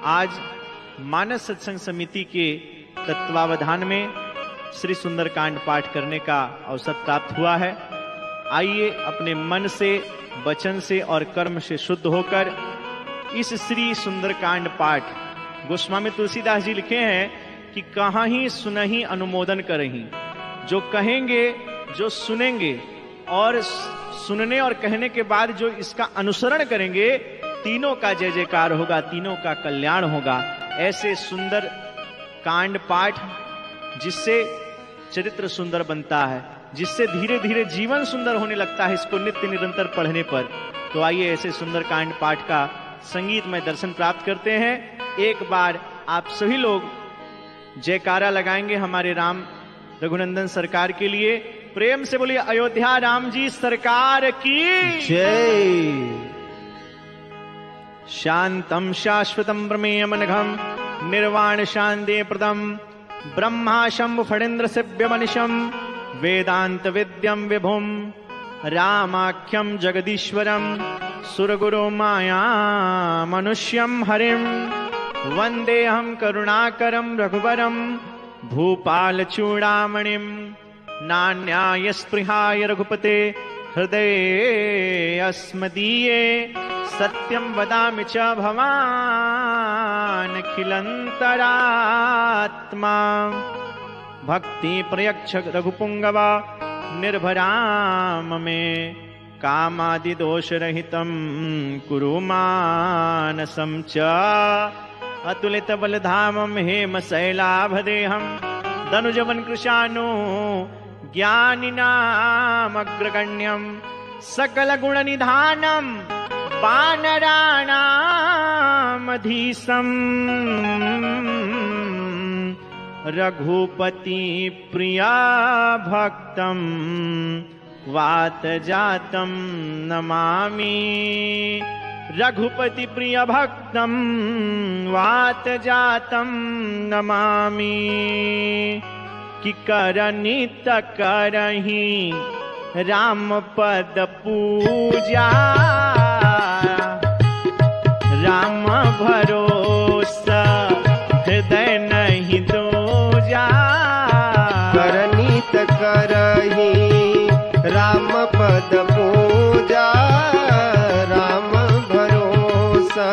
आज मानस सत्संग समिति के तत्वावधान में श्री सुंदरकांड पाठ करने का अवसर प्राप्त हुआ है। आइए अपने मन से, वचन से और कर्म से शुद्ध होकर इस श्री सुंदरकांड पाठ गोस्वामी तुलसीदास जी लिखे हैं कि कहाहीं सुनहि अनुमोदन करहीं। जो कहेंगे, जो सुनेंगे और सुनने और कहने के बाद जो इसका अनुसरण करेंगे, तीनों का जय जयकार होगा, तीनों का कल्याण होगा। ऐसे सुंदर कांड पाठ जिससे चरित्र सुंदर बनता है, जिससे धीरे धीरे जीवन सुंदर होने लगता है इसको नित्य निरंतर पढ़ने पर। तो आइए ऐसे सुंदर कांड पाठ का संगीतमय दर्शन प्राप्त करते हैं। एक बार आप सभी लोग जयकारा लगाएंगे हमारे राम रघुनंदन सरकार के लिए। प्रेम से बोलिए अयोध्या राम जी सरकार की जय। शांतम शाश्वतम प्रमेयमनघम निर्वाण शांति प्रदम ब्रह्मा शंभु फणीन्द्र सेव्य मनिशम वेदांत विद्यम विभुम रामाख्यम जगदीश्वरम सुरगुरु माया मनुष्यम हरिम वंदेहम करुणाकरम रघुवरम भूपाल चूड़ामणिम नान्याय स्पृहाय रघुपते हृदये अस्मदीये सत्यं वदामि च भवान् अखिलन्तरात्मा भक्ति प्रयच्छ रघुपुंगवा निर्भराम मे कामादि दोष रहितं कुरु मानसं च अतुलित बलधामं हेम शैलाभदेहं धनुजवन कृशानो ज्ञानिनामग्रगण्यं सकल गुण निधानं वानराणामधीशं रघुपति प्रिया भक्तं वातजातं नमामि। रघुपति प्रिय भक्तं वातजातं नमामि। कि करनित करहि राम पद पूजा राम भरोसा हृदय नहीं दूजा। करनित करहि राम पद पूजा राम भरोसा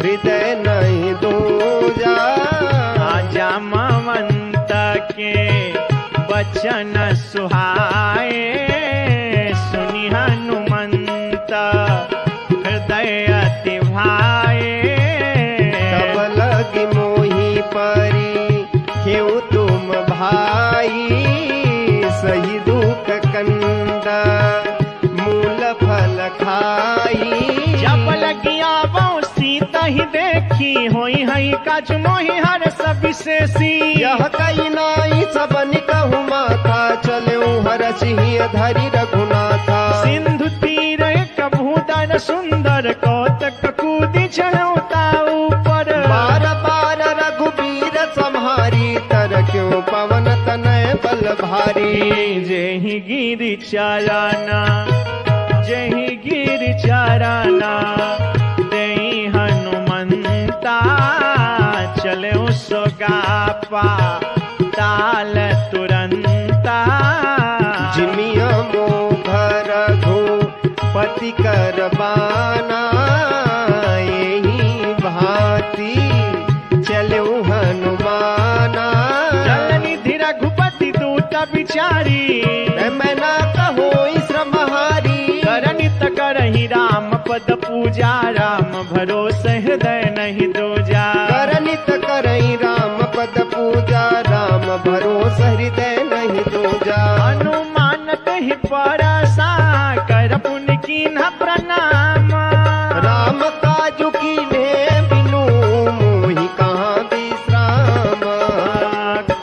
हृदय नहीं दूजा। आजा ममंत के वचन सुहाए सुनि हनुमंत हृदय अति भाए। तब लगी मोहि परी क्यों तुम भाई सही दुख कंदा मूल फल खाई। जब लगिया वो सीता ही देखी होई हई काज मोहि हर सब विशेषी। यह कई नाई सबन कहु माथा चले हर सिंह धरि रघुनाथा। सिंधु तीर कभूदन सुंदर कौतक कूदी चढ़ौता ऊपर। बार बार रघुबीर सम्हारी तर क्यों पवन तनय बल भारी। जेहि गिरि चाराना जेहि गिरि चाराना देहि हनुमंता चले सोगापा ताल तुरंता। जिमिया मोघ रघुपति करबाना यही भांति चलो हनुमाना। निधि रघुपति दूत बिचारी मैं ना कहो श्रमहारी। करनित करहि राम पद पूजा राम भरोसे हृदय नहीं दूजा। करनित करहि राम पद पूजा राम भरोसे हृदय नहीं दूजा। हनुमान दहि परसा कर पुनि कीन्ह प्रणाम। राम काजु कीन्हे बिनु मोहि कहाँ विश्राम।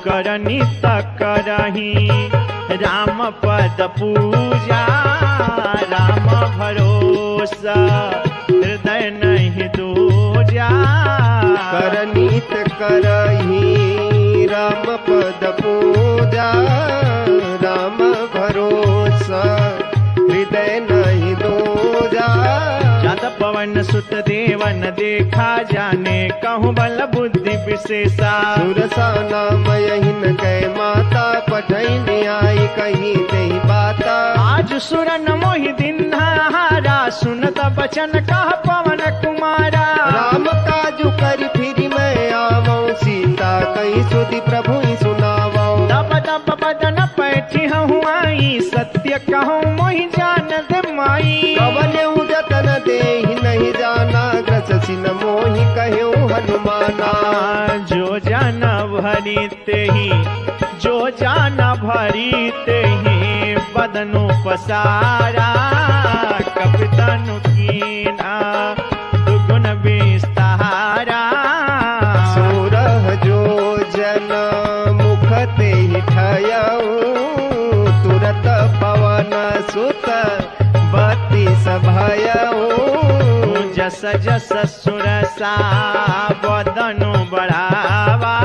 करनित करहि राम पद पूजा राम भरोसा हृदय नहीं दूजा। करनित करहि राम पद पूजा राम भरोसा हृदय नहीं दूजा। जत पवन पवन सुत देवन देखा जाने कहूँ बल बुद्धि विशेषा। सुरसा नाम यहिन कै माता पठैन आई कही तेहि बाता। आज सुरन मोहि दिन हारा सुनत बचन कह पवन कुमारा। राम काजु कर फिर मैं आवो सीता कही सुधि प्रभु ही सुनावो। तब तब बदन पैठी हूँ आई सत्य कहूँ मोहि जान दे माई। पवन जतन देहि नहीं जाना ग्रसि न मोहि कहूँ हनुमाना। जो जाना भरी तेहि जो जाना भरी तेहि बदनु पसारा। कपितनु कीना दुगुन विस्तारा। सोरह जो जन मुख तेहि ठयऊ तुरत पवन सुत बत्ती सभयऊ। जस जस सुरसा बदनु बढ़ावा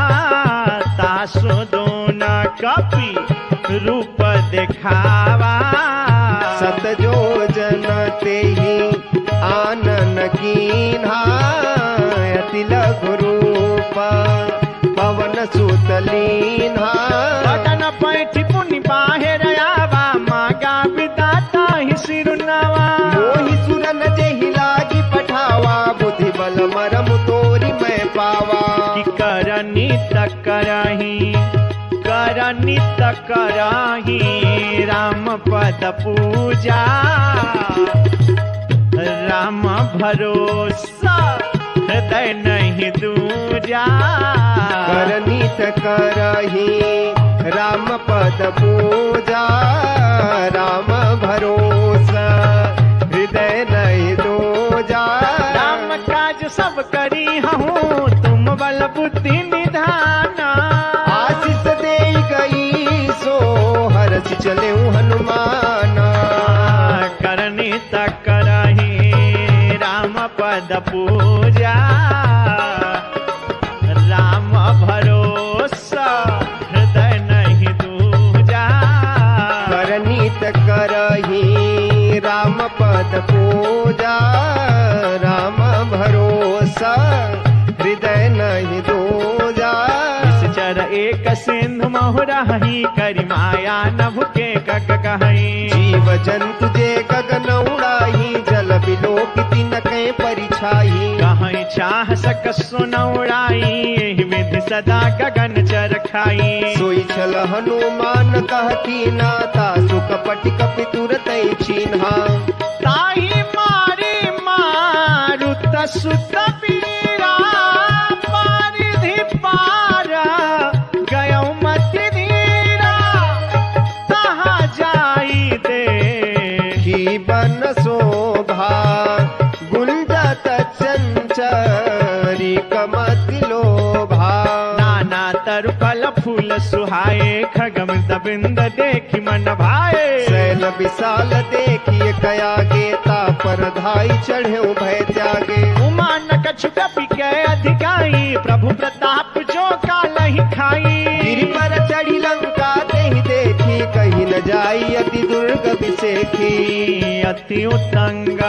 तासु दोन कपि रूप देखावा। सत जो जन तेहि आनन कीन्हा अति लघु रूप पवन सुत लीन्हा। बदन पैठी पुनि बाहेर आवा मागा विदाता ही सिरुनावा। मोहि सुरन जेहि लागी पठावा बुद्धि बल मरम तोरि मैं पावा। कि करनी करही राम पद पूजा। राम भरोसा हृदय नहीं दूजा। करनीत करही राम पद पूजा। राम भरोसा हृदय नहीं दूजा। राम काज सब करी हूँ तुम बल बुद्धि निधाना। आशीष दे गई सो हर्ष चले हनुमाना। करनी करही राम पद पूजा। राम भरोसा हृदय नहीं दूजा। करनीत करही राम पद पूजा। राम भरोसा हृदय नहीं दूजा। चर एक सिंधु महुरही करि माया नभ के गग गहई। जीव जंतु जे गगन उड़ाही जल बिलोकिति न कै परिछाई। कहीं चाह सक सुन उड़ाई एहि विधि सदा गगन चर खाई। सोई छल हनुमान कहती नाता सुकपटि कपि तुरत छीन्हा। ताहि मारी मारुत सुत पीरा पारिधि पारा गयौ मति धीरा। तहाँ जाई देखी बन शोभा गुंजत चंचरी कमति लोभा। नाना तरु फल फूल सुहाए खगमृत बिंद देखी मन भाए। शैल विशाल देखिए कया गेता पर धाई चढ़े भय त्यागे। उमा न कछु कपि के अधिकाई प्रभु प्रताप जो कालहि खाई। गिरि पर चढ़ी लंका तेहि देखी कहीं न जाई अति दुर्ग विसेखी। अति उतंग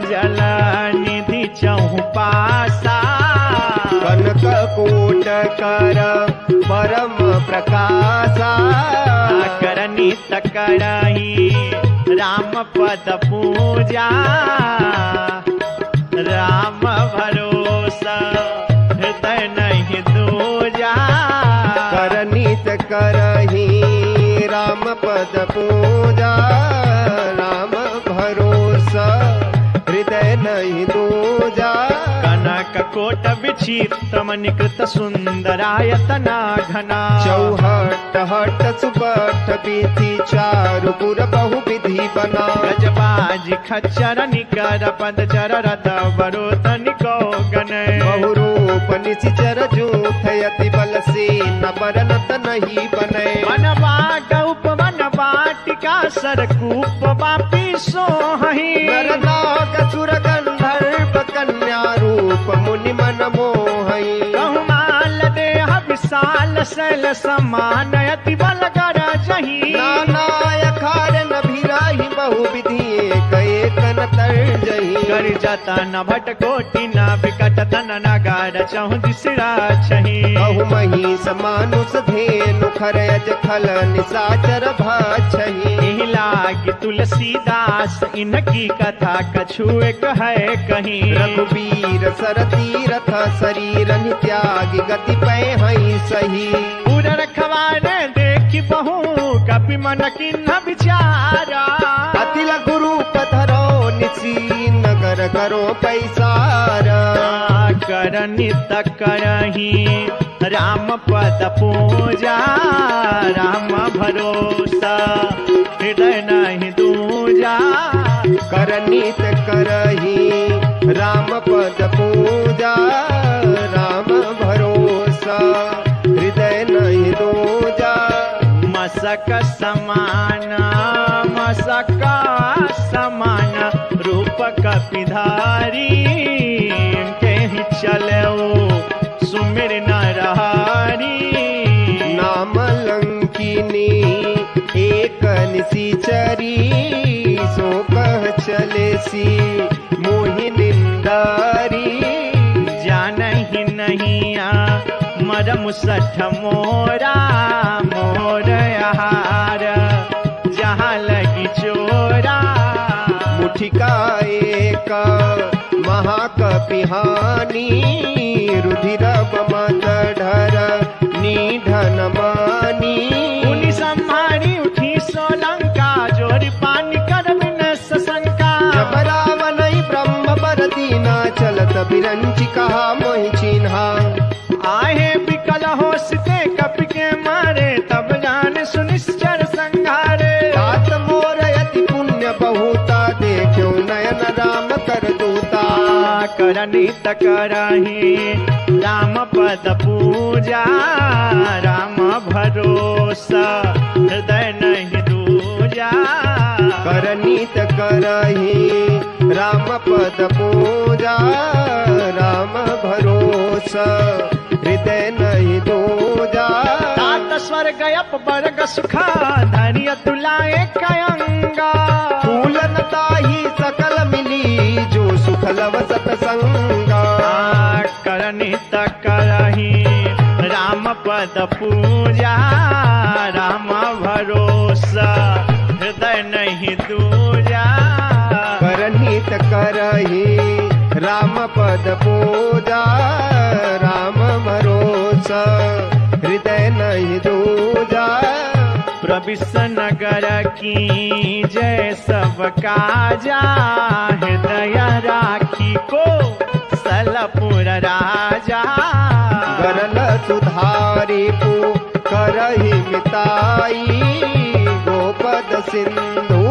जल निधि चहु पासा। कनक कोट कर परम प्रकाशा। करनी करही राम पद पूजा। राम भरोसा हृदय नहीं दूजा। करनीत करही राम पद पूजा। राम भरोसा हृदय नहीं दूजा। कनक कोट विचित मणिकृत सुंदरायतना घना। चौहट हट सुबट बीथी चारु पुर बहु विधि बना। गजबाजी खच्चर निकर पद चर रथ बरोत निको गन। बहुरूप निशिचर जूथ यति बल से न बरनत नहीं बने। वन बाग उपवन वाटिका सरकूप वापी सोहहि। नर नाग सुर गंधर्व कन्या रूप मुनि मन मोहई। कहु माल देह विशाल शैल समान अति बल कर जही। नाना अखार न भिराही बहु विधि एक मन तर जही। कर जाता न भटकोटी न विकट तन नगार चहु दिसरा छही। कहु महिष मानुष धेनु खरयज खल निशाचर भाछही। एहि लागी तुलसीदास इनकी कथा कछु एक है कहीं। रघुबीर सर तीरथ शरीर त्यागी गति पै हई सही। पूर रखवारे देखी बहु कपि मन किन्ह विचारा। अति लघु रूप धरो निसी नगर करो पैसारा। करनी तक करही राम पद पूजा। राम भरोसा हृदय नहीं दूजा। करनीत करही राम पद पूजा। राम भरोसा हृदय नहीं दूजा। मसक समान मसक समान रूप कपिधारी। कहीं चले सुमिर नरहारी। नाम लंकिनी एक निशिचरी। सो कह चले सी मोहि निंदारी। जानहि नहीं मरम सठ मोरा। मोर आहार जहाँ लगी चोरा। मुठिका एक महाकपिहानी। रुधिर मत ढर निधन मानी। उनि संहारी उठी सोलंका। जोरी पानी कर विनस शंका। जब रावण ब्रह्म बर दीना। चलत बिरंची कहा मोहि चिन्हा। आहे बिकल होसते कपि के मारे। तब जान सुनिश्चर संघारे। तात मोर यति पुण्य बहुता। देखो नयन राम कर दूता। करनीत करही राम पद पूजा। राम भरोसा हृदय नहीं दूजा। करनीत करही राम पद पूजा। राम भरोसा हृदय नहीं दूजा। तात स्वर्ग अपवर्ग सुखा। धैर्य तुलाए कयंगा। फूलन ताही सकल मिली। जो सुख लव सतसंगा। करनीत करही राम पद पूजा। राम भरोसा हृदय नहीं दूजा। करनीत करही राम पद पूजा। राम भरोसा हृदय नहीं दूजा। प्रविश नगर की जय सब काजा। हृदय राखी को सलपुर राजा। गरल सुधारी पु करही मिताई। गोपद सिंधु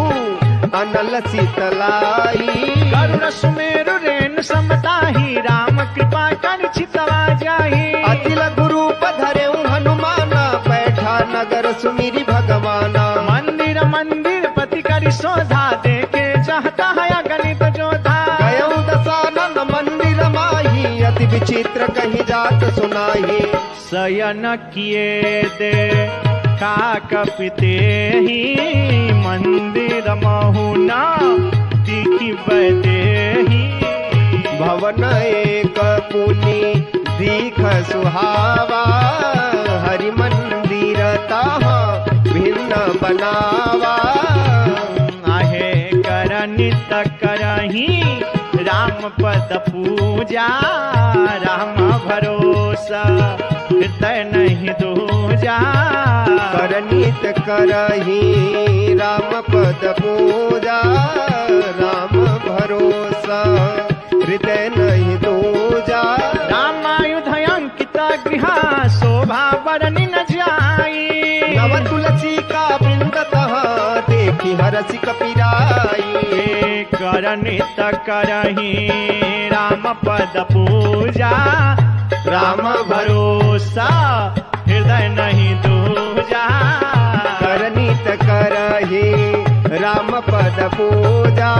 अनल शीतलाई। करुण सुमेरु रेणु समताही। राम कृपा कर छितवा जाही। अति लघु रूप धरे हनुमाना। बैठा नगर सुमिरी भगवाना। मंदिर मंदिर पति करि शोधा। देखे चाहता है अगणित जोधा। गयौ दशानन मंदिर माही। अति विचित्र कही जात सुनाही। शयन किए दे का कपिते ही। मंदिर महुना दिखी बदेही। भवन एक पुनि दीख सुहावा। हरि मंदिर ताहा भिन्न बनावा। आहे करनित करही राम पद पूजा। राम भरोसा हृदय नहीं दूजा। करनीत करही राम पद पूजा। राम भरोसा हृदय नहीं दूजा। रामायुध अंकित गृह शोभा बरनि न जाई। नव तुलसी का वृंद तहा। देखी हरसि कपिराई। करनित करही राम पद पूजा। राम भरोसा हृदय नहीं दूजा। करनीत करही राम पद पूजा।